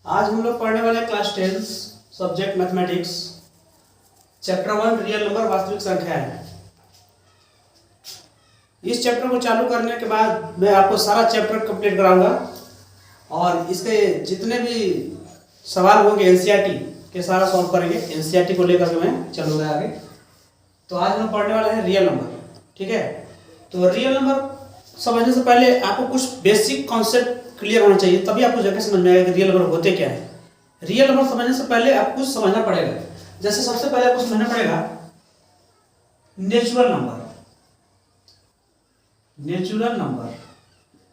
आज हम लोग पढ़ने वाले class 10 subject mathematics chapter 1 real number वास्तविक संख्या है। इस चैप्टर को चालू करने के बाद मैं आपको सारा चैप्टर कंप्लीट कराऊंगा और इसके जितने भी सवाल होंगे एनसीईआरटी के सारा सॉल्व करेंगे। एनसीईआरटी को लेकर के मैं चलूंगा आगे। तो आज हम पढ़ने वाले हैं रियल नंबर, ठीक है। तो रियल नंबर समझने से पहले आपको कुछ बेसिक कॉन्सेप्ट क्लियर होना चाहिए, तभी आपको जाकर समझ में आएगा कि रियल नंबर होते क्या है। रियल नंबर समझने से पहले आपको कुछ समझना पड़ेगा। जैसे सबसे पहले आपको समझना पड़ेगा natural number. Natural number,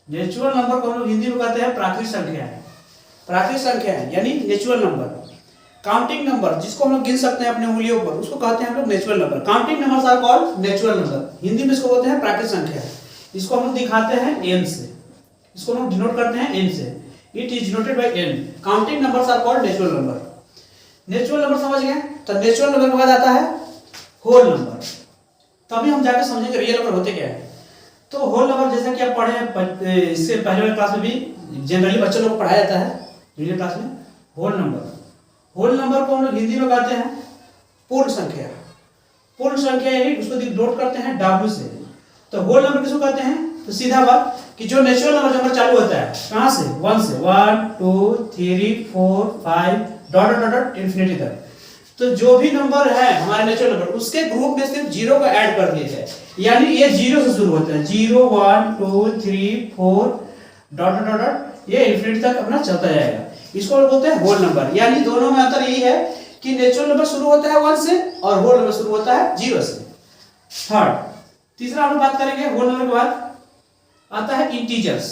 natural number को हम लोग हिंदी में कहते हैं प्राकृतिक संख्या है। प्राकृतिक संख्या है यानी नेचुरल नंबर। काउंटिंग नंबर जिसको हम लोग गिन सकते हैं अपने उंगलियों पर, उसको कहते हैं हम लोग natural number. Counting numbers are called natural number. Hindi में इसको बोलते हैं प्राकृतिक संख्या। इसको हम लोग दिखाते हैं n से, इसको हम लोग डिनोट करते हैं n से। It is denoted by n। Counting numbers are called natural number. Natural number समझ गए? तो नेचुरल नंबर कहा जाता है होल नंबर। तभी हम जाकर समझेंगे रियल नंबर होते क्या है। तो होल नंबर जैसा कि आप पढ़े हैं इससे पहले वाले क्लास में भी जनरली बच्चों लोग को पढ़ाया जाता है मीडियम क्लास में। होल नंबर, होल नंबर को हम लोग हिंदी में कहते हैं पूर्ण संख्या। पूर्ण संख्या यानी उसको डिनोट करते हैं w से। तो होल नंबर किसको कहते हैं? तो सीधा बात कि जो नेचुरल नंबर चालू होता है कहां से? 1 से 1 2 3 4 5 डॉट डॉट डॉट इंफिनिटी तक। तो जो भी नंबर है हमारे नेचुरल नंबर उसके ग्रुप में सिर्फ जीरो का ऐड कर दिया जाए, यानी ये जीरो से शुरू होता है। 0 1 2 3 4 डॉट डॉट डॉट ये इंफिनिटी तक अपना चलता जाएगा। इसको बोलते हैं होल नंबर। यानी दोनों में अंतर यही है कि नेचुरल नंबर शुरू होता है 1 से और होल नंबर शुरू होता है 0 से। थर्ड, तीसरा हम लोग बात करेंगे होल नंबर के बाद आता है इंटीजर्स।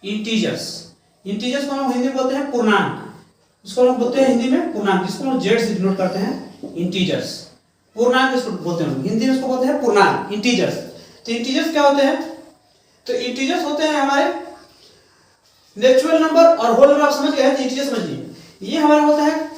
इंटीजर्स, इंटीजर्स को हम हिंदी में बोलते हैं पूर्णांक। इसको हम बोलते हैं हिंदी में पूर्णांक, जिसको हम जेड से डिनोट करते हैं इंटीजर्स। पूर्णांक इसको बोलते हैं, हिंदी में इसको बोलते हैं पूर्णांक, इंटीजर्स। तो इंटीजर्स क्या होते हैं? तो इंटीजर्स होते हैं हमारे नेचुरल नंबर और होल नंबर। आप समझ गए हैं? इंटीजर्स समझिए, ये हमारा होता है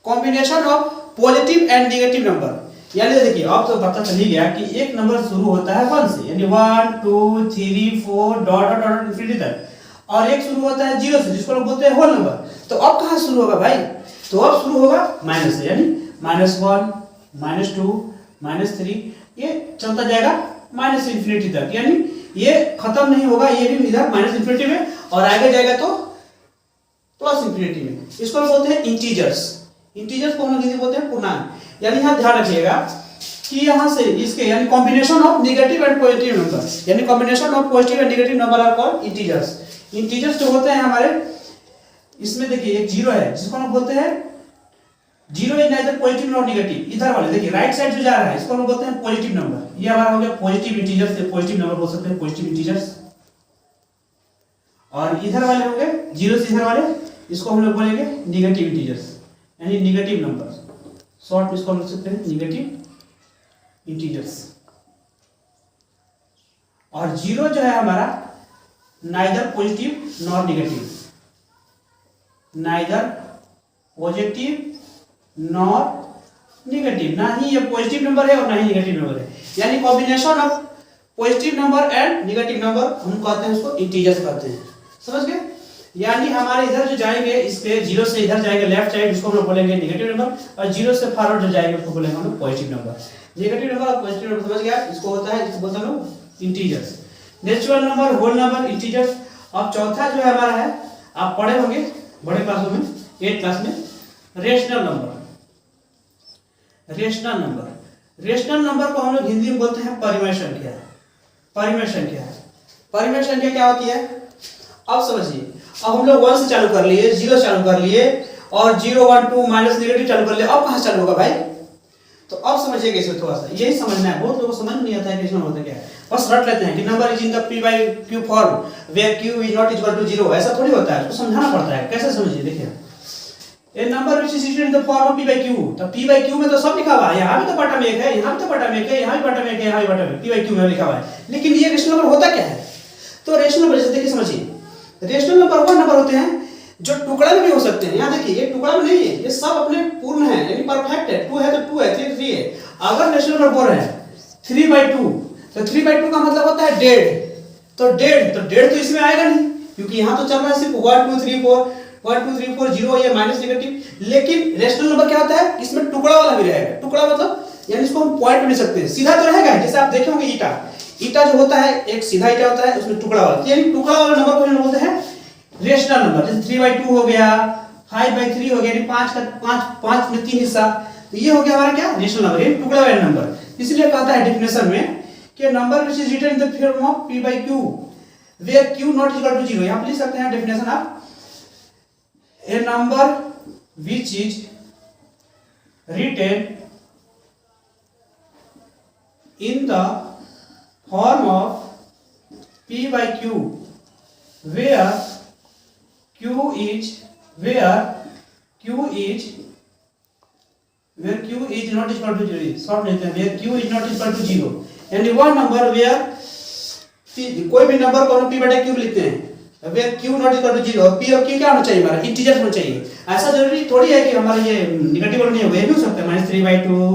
combination of positive and negative number. यानी देखिए अब तो पता चल ही गया कि एक नंबर शुरू होता है 1 से, यानी 1 2 3 4 डॉट डॉट डॉट इंफिनिटी तक, और एक शुरू होता है 0 से, जिसको हम बोलते हैं होल नंबर। तो अब कहां शुरू होगा भाई? तो अब शुरू होगा माइनस से, यानी -1 -2 -3 ये चलता जाएगा माइनस इंफिनिटी तक। यानी ये खत्म नहीं होगा, ये भी इधर माइनस इंफिनिटी में और आगे जाएगा तो प्लस इंफिनिटी में। इसको हम बोलते हैं इंटीजर्स। इंटीजर्स को हम हिंदी बोलते हैं पूर्णांक। यानी यहां ध्यान रखिएगा कि यहां से इसके यानी combination of negative and positive number, यानी combination of positive and negative number are called integers. Integers जो होते हैं हमारे इसमें देखिए एक 0 है जिसको हम बोलते हैं 0 is neither positive not negative. इधर वाले देखिए राइट साइड जो जा रहा है इसको हम बोलते हैं पॉजिटिव नंबर। ये हमारा हो गया पॉजिटिव इंटीजर्स, पॉजिटिव नंबर बोल सकते हैं पॉजिटिव इंटीजर्स। और इधर वाले होंगे 0 से इधर वाले, इसको हम लोग बोलेंगे नेगेटिव इंटीजर्स, यानी नेगेटिव नंबर। शॉर्ट में इसको हम लिख सकते हैं नेगेटिव इंटीजर्स। और 0 जो है हमारा neither positive nor negative, neither positive nor negative, ना ही ये पॉजिटिव नंबर है और ना ही नेगेटिव नंबर है। यानी combination of positive number and negative number हम कहते हैं, उसको इंटीजर्स कहते हैं। समझ गए? यानी हमारे इधर जो जाएंगे इसके 0 से इधर जाएंगे लेफ्ट साइड, उसको हम लोग बोलेंगे नेगेटिव नंबर, और 0 से फॉरवर्ड जो जाएंगे उसको बोलेंगे हम लोग पॉजिटिव नंबर। नेगेटिव नंबर और पॉजिटिव नंबर समझ गया? इसको होता है, इसको बोलते हैं लोग integers. Natural number, whole number, integers. अब चौथा जो है हमारा है, आप पढ़े होंगे बड़े क्लासों में 8th क्लास में, rational number. Rational number, rational number को हम लोग हिंदी में बोलते हैं परिमेय संख्या। परिमेय संख्या, परिमेय संख्या क्या होती है? अब समझिए, अब हम लोग 1 से चालू कर लिए, 0 चालू कर लिए और 0 1 2 माइनस नेगेटिव चालू कर लिए। अब कहां चालू होगा भाई? तो अब समझिएगा इसमें थोड़ा सा, यही समझना है। बहुत लोगों को समझ नहीं आता है कि इसमें होता क्या है, बस रट लेते हैं कि number is in the p by q form where q is not equal to 0। ऐसा थोड़ी होता है, उसको समझाना पड़ता है। कैसे समझिए? देखिए a number which is in the form of p by q, तो p by q में तो सब लिखा हुआ है। यहां भी तो बटा में 1 है, यहां भी तो बटा में 1 है, यहां भी बटा में 1 है, यहां भी बटा में p by q में लिखा हुआ है। लेकिन ये रेशनल नंबर होता क्या है? तो रेशनल नंबर जैसे देखिए समझिए, रेशनल नंबर वो नंबर होते हैं जो टुकड़ा में भी हो सकते हैं। यहाँ देखिए ये टुकड़ा में नहीं है, ये सब अपने पूर्ण है, यानी परफेक्ट है। 2 है तो 2 है, 3 3 है। अगर रेशनल नंबर बोल रहे हैं 3/2, तो 3/2 का मतलब होता है 1.5। तो 1.5 तो इसमें आएगा नहीं, क्योंकि यहाँ तो चल रहा है सिर्फ 1 2 3 4 1 2 3 4 0 ये माइनस नेगेटिव। लेकिन रेशनल नंबर क्या होता है, इसमें टुकड़ा वाला भी रहेगा। टुकड़ा मतलब यानी इसको हम पॉइंट भी ले सकते हैं, सीधा तो रहेगा, जैसे आप देखे होंगे ईटा, ईटा जो होता है एक सीधा ईटा होता है, उसमें टुकड़ा वाला, यानी टुकड़ा वाला नंबर को हम बोलते हैं रेशनल नंबर। जैसे 3/2 हो गया, 5/3 हो गया, यानी 5 में 3 हिस्सा, तो ये हो गया हमारा क्या, रेशनल नंबर, ये टुकड़ा वाला नंबर। इसलिए कहता है डेफिनेशन में कि number which is written in the form of p/q where q not equal to 0। यहां पे लिख सकते हैं डेफिनेशन आप, a number which is written in the form of p/q where q is not equal to 0, short लेते हैं, where q is not equal to 0, यानी वह नंबर where कोई भी नंबर को हम p/q लिखते हैं, where q not equal to 0, और p और q क्या होना चाहिए, हमारा इंटीजर होना चाहिए। ऐसा जरूरी थोड़ी है कि हमारा ये नेगेटिव नहीं होगा, ये भी हो सकता है -3/2,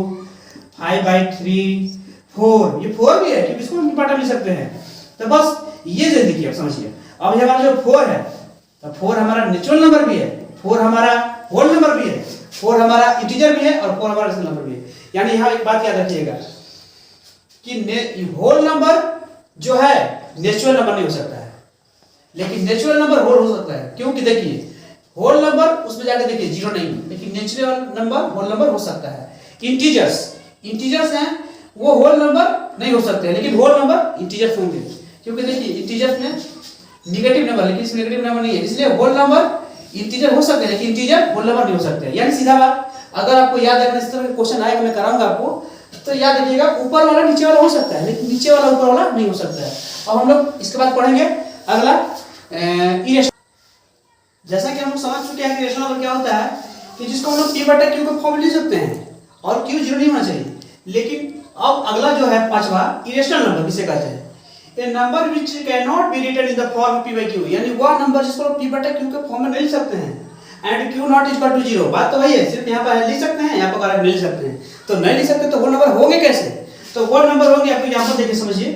5/3, 4, ये 4 भी है क्योंकि इसको हम पार्ट में लिख सकते हैं। तो बस ये जल्दी की आप समझिए। अब ये हमारा जो 4 है, तो 4 हमारा नेचुरल नंबर भी है, 4 हमारा होल नंबर भी है, 4 हमारा इंटीजर भी है, और 4 हमारा रेशनल नंबर भी है। यानी यहाँ एक बात याद रखिएगा कि होल नंबर जो है नेचुरल नंबर नहीं हो सकता है, लेकिन नेचुरल नंबर होल हो सकता है। क्योंकि देखिए होल नंबर उसमें जाके देखिए 0 नहीं, लेकिन नेचुरल नंबर होल नंबर हो सकता है। इंटीजर्स हैं वो होल नंबर नहीं हो सकते, लेकिन होल नंबर इंटीजर्स होंगे, क्योंकि देखिए इंटीजर्स में नेगेटिव नंबर, लेकिन इसमें नेगेटिव नंबर नहीं है, इसलिए होल नंबर इंटीजर हो सकते हैं, लेकिन इंटीजर होल नंबर नहीं हो सकते। यानी सीधा बात, अगर आपको याद रखना, इस तरह का क्वेश्चन आएगा, मैं कराऊंगा आपको, तो याद रखिएगा ऊपर वाला नीचे वाला हो सकता है, लेकिन नीचे वाला ऊपर वाला नहीं हो सकता है। अब हम लोग इसके बाद पढ़ेंगे अगला इरेशनल। जैसा कि हम लोग समझ चुके हैं कि रेशनल नंबर क्या होता है, कि जिसको हम लोग p/q का फॉर्म लिख सकते हैं, और q 0 नहीं होना चाहिए। लेकिन अब अगला जो है पांचवा, इरेशनल नंबर किसे कहते हैं, a number which can not be written in the form p/q, यानी वह नंबर जिसको p/q के फॉर्म में नहीं लिख सकते हैं, and q not equal to 0। बात तो वही है, सिर्फ यहाँ पर लिख सकते हैं, यहाँ पर नहीं लिख सकते हैं। तो नहीं लिख सकते तो वो नंबर होंगे कैसे, तो वो नंबर होंगे आपको यहाँ पर देखिए समझिए,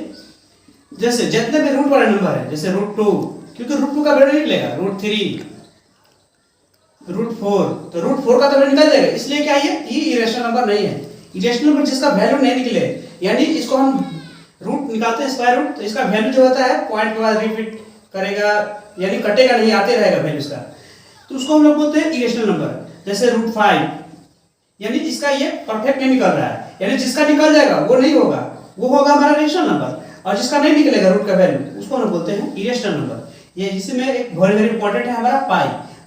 जैसे जितने भी रूट वाले नंबर है, जैसे √2, क्योंकि √2 का वैल्यू नहीं निकलेगा, √3, √4, तो √4 का तो वैल्यू निकल जाएगा, इसलिए क्या ये इरेशनल नंबर नहीं है। इरेशनल नंबर जिसका वैल्यू नहीं निकले, यानी इसको हम रूट निकालते हैं स्क्वायर रूट, तो इसका वैल्यू जो होता है पॉइंट के बाद रिपीट करेगा, यानी कटेगा नहीं, आते रहेगा वैल्यू इसका, तो उसको हम लोग बोलते हैं इरेशनल नंबर। जैसे √5, यानी इसका ये परफेक्ट नहीं निकल रहा है, यानी जिसका निकल जाएगा वो नहीं होगा, वो होगा हमारा रेशनल नंबर, और जिसका नहीं निकलेगा रूट का वैल्यू उसको हम बोलते हैं इरेशनल नंबर। ये इसमें एक वेरी इंपॉर्टेंट है हमारा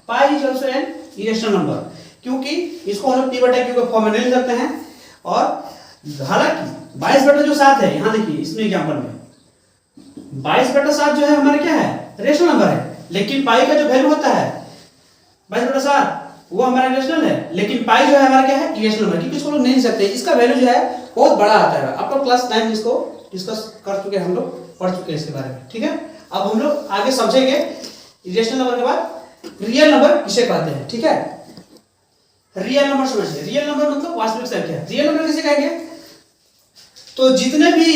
pi is also an irrational number, क्योंकि इसको हम p/q के फॉर्म में नहीं लिख सकते हैं। और हालांकि 22/7 है, यहां देखिए इसमें एग्जांपल में 22/7 जो है हमारा क्या है, रेशनल नंबर है, लेकिन पाई का जो वैल्यू होता है 22/7 वो हमारा रेशनल है, लेकिन पाई जो है हमारा क्या है, इरेशनल नंबर, क्योंकि इसको लोग नहीं लिख सकते, इसका वैल्यू जो है बहुत बड़ा आता है। आप लोग क्लास 9 इसको डिस्कस कर चुके हैं, हम लोग पढ़ चुके हैं इसके बारे में, ठीक है। अब हम लोग आगे समझेंगे इरेशनल नंबर के बाद रियल नंबर किसे कहते हैं, ठीक है। रियल नंबर समझिए, रियल नंबर मतलब वास्तविक संख्या। रियल नंबर किसे कहेंगे, तो जितने भी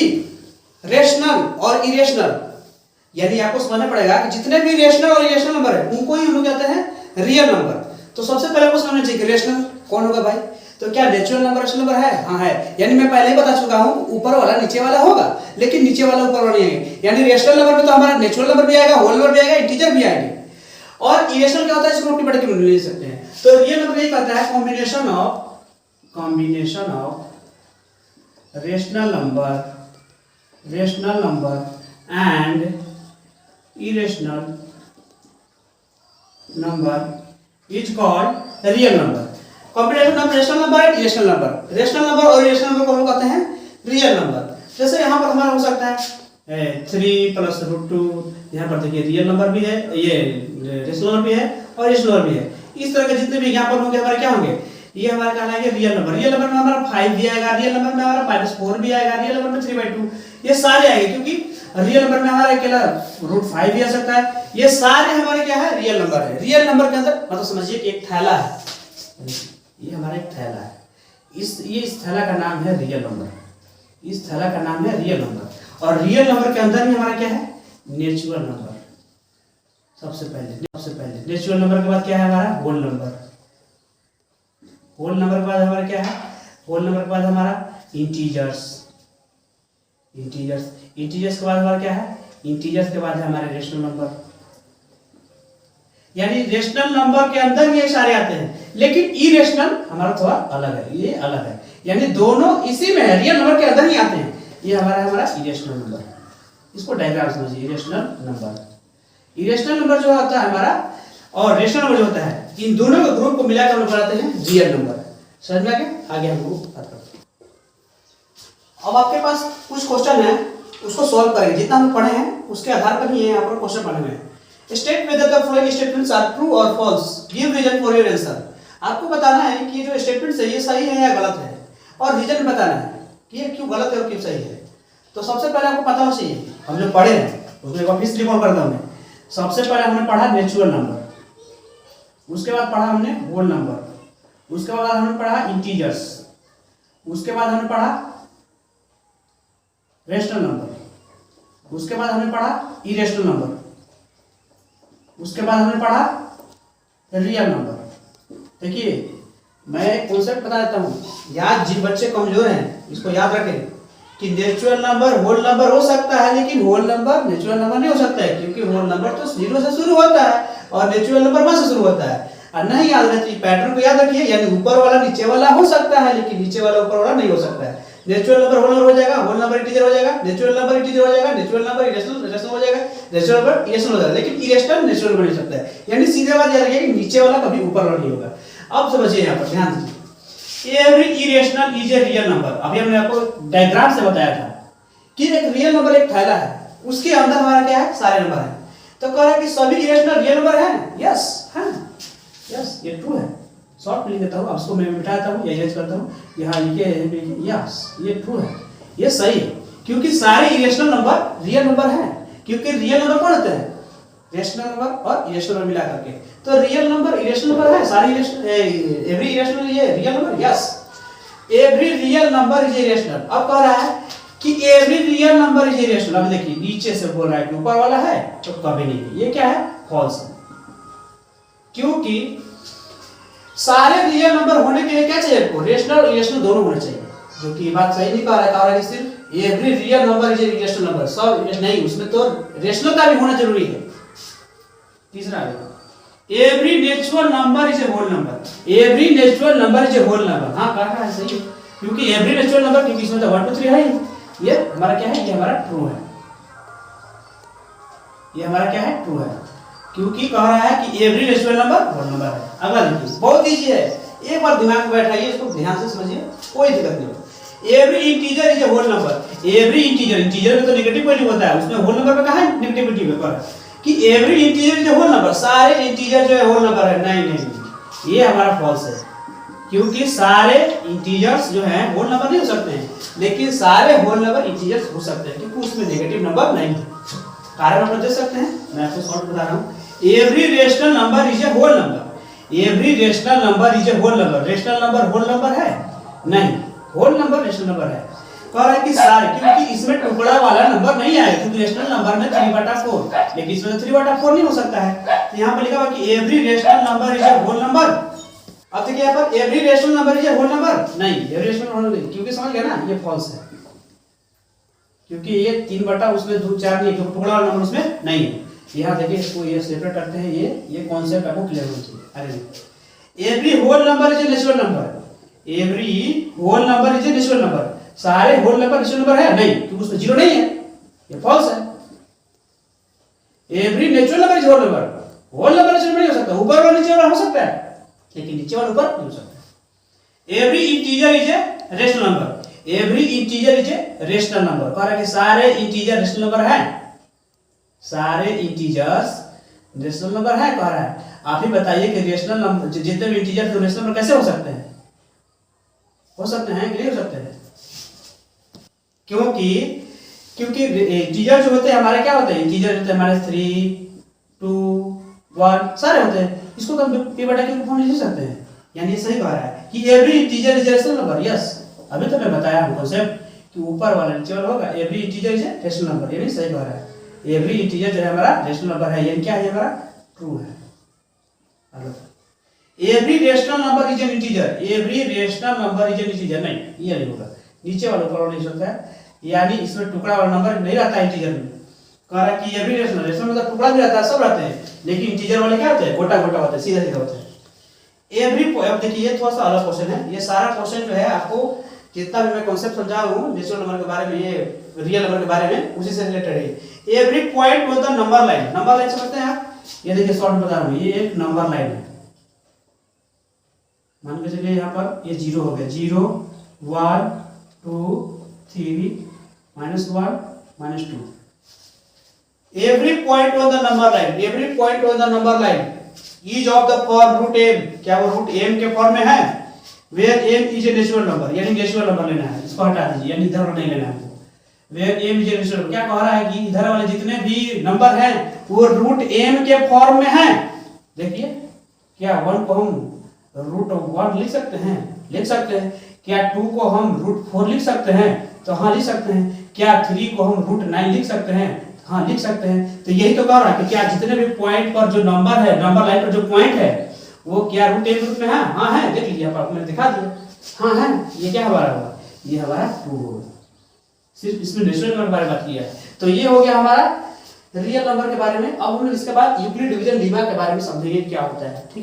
रेशनल और इरेशनल, यानी आपको समझना पड़ेगा कि जितने भी रेशनल और इरेशनल नंबर है उनको ही हम लोग कहते हैं रियल नंबर। तो सबसे पहले आपको समझना चाहिए कि रेशनल कौन होगा भाई, तो क्या नेचुरल नंबर रेशनल नंबर है, हाँ है, यानी मैं पहले ही बता चुका हूं ऊपर वाला नीचे वाला होगा, लेकिन नीचे वाला ऊपर वाला नहीं आएगा। यानी रेशनल नंबर में तो हमारा नेचुरल नंबर भी आएगा, होल नंबर भी आएगा, इंटीजर भी आएंगे। और इरेशनल क्या होता है, इसको हम p/q में ले सकते हैं। तो रियल नंबर यही कहता है combination of rational number and irrational number is called real number. Combination of rational number and irrational number, rational number और इरेशनल नंबर को हम कहते हैं रियल नंबर। जैसे यहाँ पर हमारा हो सकता है 3 + √2, यहाँ पर देखिए रियल नंबर भी है, ये रेशनल नंबर भी है और इरेशनल नंबर भी है। इस तरह के जितने भी एग्जांपल होंगे हमारे क्या होंगे, ये हमारे कहलाएंगे रियल नंबर। रियल नंबर में हमारा 5 भी आएगा, रियल नंबर में हमारा -4 भी आएगा, रियल नंबर में 3/2, ये सारे आएंगे, क्योंकि रियल नंबर में हमारा अकेला √5 भी आ सकता है। ये सारे हमारे क्या है, रियल नंबर है। रियल नंबर के अंदर मतलब समझिए कि एक थैला है, ये हमारा एक थैला है, इस थैला का नाम है रियल नंबर, इस थैला का नाम है रियल नंबर। और रियल नंबर के अंदर ही हमारा क्या है, नेचुरल नंबर। सबसे पहले नेचुरल नंबर के बाद क्या है हमारा होल नंबर। होल नंबर के बाद हमारा क्या है, होल नंबर के बाद हमारा इंटीजर्स के बाद हमारा क्या है, इंटीजर्स के बाद है हमारे रेशनल नंबर। यानी रेशनल नंबर के अंदर ये सारे आते हैं, लेकिन इरेशनल हमारा थोड़ा अलग है, ये अलग है। यानी दोनों इसी में है, रियल नंबर के अंदर ही आते हैं। ये हमारा इरेशनल नंबर, इसको डायग्राम समझिए। इरेशनल नंबर जो होता है हमारा और रेशनल नंबर जो होता है, इन दोनों के ग्रुप को मिलाकर हम लोग बनाते हैं रियल नंबर। समझ में आ गया? आगे हम लोग बात करते हैं। अब आपके पास कुछ क्वेश्चन है, उसको सॉल्व करेंगे। जितना हम पढ़े हैं उसके आधार पर ही यहाँ पर क्वेश्चन पढ़े हुए हैं। State whether the following statements are true और false, give reason for your answer. आपको बताना है कि जो स्टेटमेंट्स है ये सही है या गलत है, और रीजन बताना है कि ये क्यों गलत है और क्यों सही है। तो सबसे पहले आपको पता होना चाहिए, हम जो पढ़े हैं उसमें वापस रिकॉल करता हूं मैं। सबसे पहले हमने पढ़ा नेचुरल नंबर, उसके बाद पढ़ा हमने होल नंबर, उसके बाद हमने पढ़ा इंटीजर्स, उसके बाद हमने पढ़ा रेशनल नंबर, उसके बाद हमने पढ़ा इरेशनल नंबर, उसके बाद हमने पढ़ा रियल नंबर। देखिए मैं एक कॉन्सेप्ट बता देता हूँ, याद जिन बच्चे कमजोर हैं इसको याद रखें कि नेचुरल नंबर होल नंबर हो सकता है, लेकिन होल नंबर नेचुरल नंबर नहीं हो सकता है, क्योंकि होल नंबर तो 0 से शुरू होता है और नेचुरल नंबर 1 से शुरू होता है। और नहीं याद रहती, पैटर्न को याद रखिए, यानी ऊपर वाला नीचे वाला हो सकता है, लेकिन नीचे वाला ऊपर वाला नहीं हो सकता है। नेचुरल नंबर होल नंबर हो जाएगा, होल नंबर इंटीजर हो जाएगा, नेचुरल नंबर इंटीजर हो जाएगा, नेचुरल नंबर इरेशनल हो जाएगा, नेचुरल नंबर इरेशनल हो जाएगा, लेकिन इरेशनल नेचुरल बन सकता है। यानी सीधे बात याद रखिए कि नीचे वाला कभी ऊपर वाला नहीं होगा। अब समझिए यहाँ पर ध्यान दीजिए, every irrational is a real number. अभी हमने आपको डायग्राम से बताया था कि एक रियल नंबर एक थैला है, उसके अंदर हमारा क्या है, सारे नंबर हैं। तो कह रहा है कि सभी इरेशनल रियल नंबर हैं। यस है, यस ये ट्रू है। शॉर्ट में लिख देता हूँ, अब इसको मैं मिटाता हूँ या इरेज करता हूँ, यहाँ लिखे यस ये ट्रू है, ये सही है, क्योंकि सारे इरेशनल नंबर रियल नंबर हैं। क्योंकि रियल नंबर कौन होते हैं, रेशनल नंबर और इरेशनल नंबर मिला करके। तो रियल नंबर इरेशनल नंबर है, सारे एवरी इरेशनल ये real number. Yes every real number is irrational. अब कह रहा है कि every real number is irrational. अब देखिए नीचे से बोल रहा है कि ऊपर वाला है, तो कभी नहीं है। ये क्या है, फॉल्स है, क्योंकि सारे रियल नंबर होने के लिए क्या चाहिए आपको, रेशनल और इरेशनल दोनों होने चाहिए। जो कि बात सही नहीं कह रहा है कि सिर्फ every real number is irrational number, सब नहीं, उसमें तो रेशनल का भी होना जरूरी है। तीसरा है every natural number is a whole number. Every natural number is a whole number. हाँ कह रहा है, सही है, क्योंकि एवरी नेचुरल नंबर, क्योंकि इसमें तो 1 2 3 है, ये हमारा क्या है, ये हमारा ट्रू है। ये हमारा क्या है, ट्रू है, क्योंकि कह रहा है कि every natural number whole number है। अगला देखिए, बहुत इजी है, एक बार दिमाग में बैठाइए, इसको ध्यान से समझिए, कोई दिक्कत नहीं। Every integer is a whole number. Every integer में तो नेगेटिव वैल्यू होता है, उसमें होल नंबर में कहां है नेगेटिविटी में पर कि every integer is a whole number, सारे इंटीजर जो है होल नंबर है। नहीं, ये हमारा फॉल्स है, क्योंकि सारे इंटीजर्स जो हैं होल नंबर नहीं हो सकते हैं, लेकिन सारे होल नंबर इंटीजर्स हो सकते हैं, क्योंकि उसमें नेगेटिव नंबर नहीं है। कारण आप देख सकते हैं, मैं आपको शॉर्ट बता रहा हूं। Every rational number is a whole number. Every rational number is a whole number. Rational number whole number है नहीं, होल नंबर रेशनल नंबर है। कह रहा है कि सारे, क्योंकि इसमें टुकड़ा वाला नंबर नहीं आएगा, क्योंकि रेशनल नंबर में 3/4, लेकिन इसमें 3/4 नहीं हो सकता है। तो यहाँ पर लिखा हुआ कि every rational number is a whole number. अब देखिए यहाँ पर every rational number is a whole number, नहीं एवरी रेशनल नंबर नहीं, क्योंकि समझ गया ना, ये फॉल्स है, क्योंकि ये 3/, उसमें 2 4 नहीं, क्योंकि टुकड़ा वाला नंबर उसमें नहीं है। यहाँ देखिए, इसको ये सेपरेट करते हैं, ये कॉन्सेप्ट आपको क्लियर होना चाहिए। अरे every whole number is a natural number. Every whole number is a natural number. सारे होल नंबर नेचुरल नंबर है नहीं, क्योंकि उसमें 0 नहीं है, ये फॉल्स है। Every natural number is whole number. Whole number natural नहीं हो सकता, ऊपर वाला नीचे वाला हो सकता है, लेकिन नीचे वाला ऊपर नहीं हो सकता। Every integer is a rational number. Every integer is a rational number. कह रहा है कि सारे इंटीजर रेशनल नंबर है, सारे इंटीजर्स रेशनल नंबर है। कह रहा है, आप ही बताइए कि रेशनल नंबर जितने भी इंटीजर तो रेशनल नंबर कैसे हो सकते हैं, हो सकते हैं कि नहीं हो सकते हैं? क्योंकि इंटीजर जो होते हैं हमारे क्या होते हैं, इंटीजर होते हैं हमारे 3 2 1 सारे होते हैं। इसको तो हम p/q फॉर्म लिख सकते हैं। यानी ये सही कह रहा है कि every integer is rational number. Yes, अभी तो मैं बताया हूं कॉन्सेप्ट कि ऊपर वाला नीचे वाला होगा। Every integer is rational number, ये भी सही कह रहा है। एवरी इंटीजर जो है हमारा रेशनल नंबर है, यानी क्या है हमारा ट्रू है। Every rational number is an integer, every rational number is an integer, नहीं ये नहीं होगा, नीचे वाला ऊपर वाला नहीं सकता है, यानी इसमें टुकड़ा वाला नंबर नहीं रहता है इंटीजर में। कह रहा है कि एवरी रेशनल, रेशनल मतलब टुकड़ा भी रहता है, सब रहते हैं, लेकिन इंटीजर वाले क्या होते हैं, गोटा गोटा होते हैं, सीधा सीधा होते हैं। एवरी, अब देखिए ये थोड़ा सा अलग क्वेश्चन है, ये सारा क्वेश्चन जो है आपको जितना भी मैं कॉन्सेप्ट समझा हूँ नेचुरल नंबर के बारे में, ये रियल नंबर के बारे में, उसी से रिलेटेड है। Every point on the number line, number line समझते हैं आप, ये देखिए शॉर्ट में बता रहा हूँ, ये एक नंबर लाइन है, मान के चलिए यहाँ पर ये 0 हो गया, 0 1 2 3 -1 -2। Every point on the number line, every point on the number line is of the form root m, क्या वो रूट m के फॉर्म में है, where m is a natural number, यानी नेचुरल नंबर लेना है, इसको हटा दीजिए, यानी इधर नहीं लेना है हमको, where m is a natural. क्या कह रहा है कि इधर वाले जितने भी नंबर हैं वो रूट m के फॉर्म में हैं। देखिए क्या 1 को हम रूट 1 लिख सकते हैं, लिख सकते हैं। क्या 2 को हम रूट 4 लिख सकते हैं, तो हाँ लिख सकते हैं। क्या 3 को हम रूट 9 लिख सकते हैं, हाँ लिख सकते हैं। तो यही तो कह रहा है कि क्या जितने भी पॉइंट पर जो नंबर है, नंबर लाइन पर जो पॉइंट है वो क्या रूट m रूट में है, हाँ है, देख लीजिए आप, मैंने दिखा दिया, हाँ है। ये क्या हमारा होगा, ये हमारा 2 होगा, सिर्फ इसमें नेचुरल नंबर के बारे में बात किया है। तो ये हो गया हमारा रियल नंबर के बारे में। अब हम लोग इसके बाद यूक्लिड डिवीजन लीमा के बारे में समझेंगे क्या होता है, ठीक है।